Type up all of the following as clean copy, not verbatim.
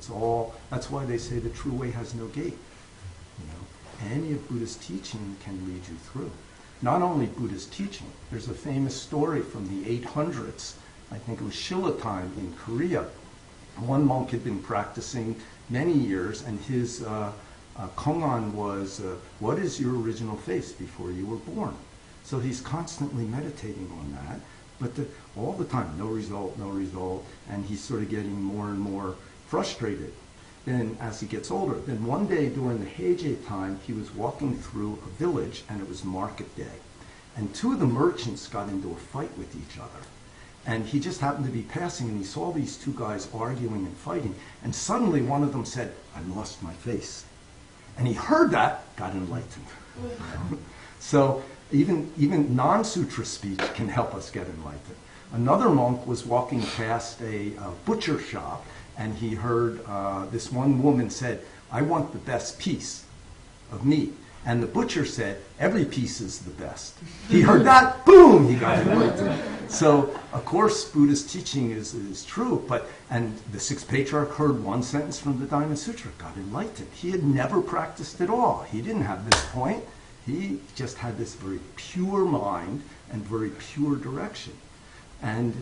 It's all, that's why they say the true way has no gate. You know, any of Buddha's teaching can lead you through. Not only Buddha's teaching, there's a famous story from the 800s. I think it was Shilla time in Korea. One monk had been practicing many years, and his kongan was, what is your original face before you were born? So he's constantly meditating on that, but all the time, no result, and he's sort of getting more and more frustrated. Then as he gets older, then one day during the Heije time, he was walking through a village, and it was market day. And two of the merchants got into a fight with each other. And he just happened to be passing, and he saw these two guys arguing and fighting. And suddenly one of them said, I lost my face. And he heard that, got enlightened. So even non-sutra speech can help us get enlightened. Another monk was walking past a butcher shop, and he heard this one woman said, I want the best piece of meat. And the butcher said, every piece is the best. He heard that, boom, he got enlightened. So, of course, Buddha's teaching is true, and the sixth patriarch heard one sentence from the Dharma Sutra, got enlightened. He had never practiced at all. He didn't have this point. He just had this very pure mind and very pure direction. And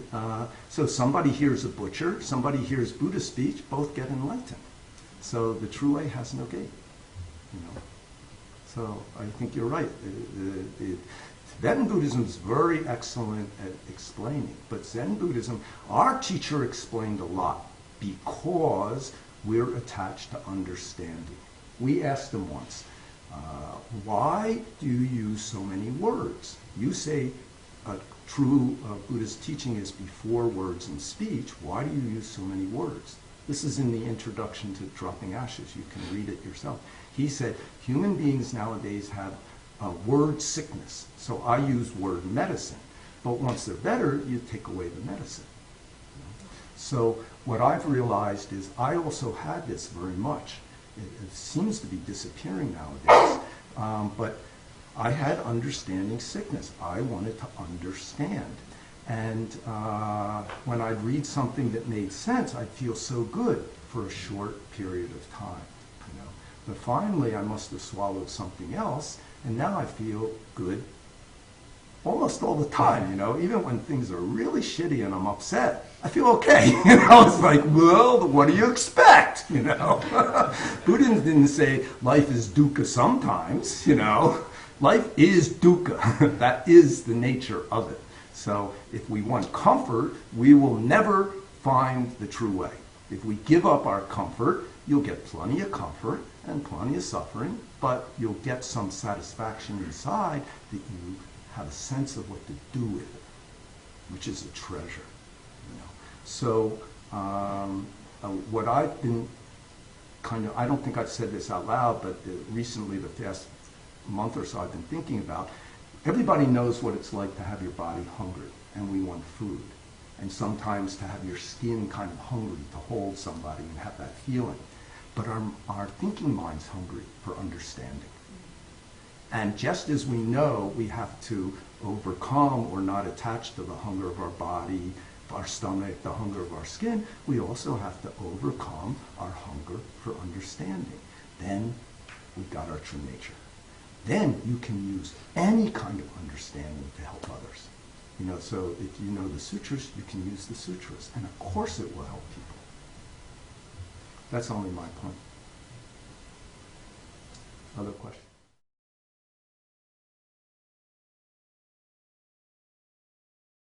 so somebody hears a butcher, somebody hears Buddha speech, both get enlightened. So the true way has no gate, you know. So I think you're right. The Tibetan Buddhism is very excellent at explaining, but Zen Buddhism, our teacher explained a lot because we're attached to understanding. We asked him once, why do you use so many words? You say true Buddhist teaching is before words and speech. Why do you use so many words? This is in the introduction to Dropping Ashes. You can read it yourself. He said, human beings nowadays have word sickness. So I use word medicine. But once they're better, you take away the medicine. So what I've realized is I also had this very much. It seems to be disappearing nowadays. But I had understanding sickness. I wanted to understand. And when I'd read something that made sense, I'd feel so good for a short period of time. You know? But finally, I must have swallowed something else, and now I feel good almost all the time. You know, even when things are really shitty and I'm upset, I feel okay. You know, it's like, well, what do you expect? You know, Buddha didn't say life is dukkha sometimes. You know, life is dukkha. That is the nature of it. So if we want comfort, we will never find the true way. If we give up our comfort, you'll get plenty of comfort and plenty of suffering, but you'll get some satisfaction inside that you have a sense of what to do with it, which is a treasure. You know? So what I've been I don't think I've said this out loud, but recently, the past month or so, I've been thinking about, everybody knows what it's like to have your body hungry, and we want food. And sometimes to have your skin kind of hungry to hold somebody and have that feeling. But our thinking mind's hungry for understanding. And just as we know we have to overcome or not attach to the hunger of our body, our stomach, the hunger of our skin, we also have to overcome our hunger for understanding. Then we've got our true nature. Then you can use any kind of understanding to help others. You know, so if you know the sutras, you can use the sutras. And of course it will help people. That's only my point. Other questions?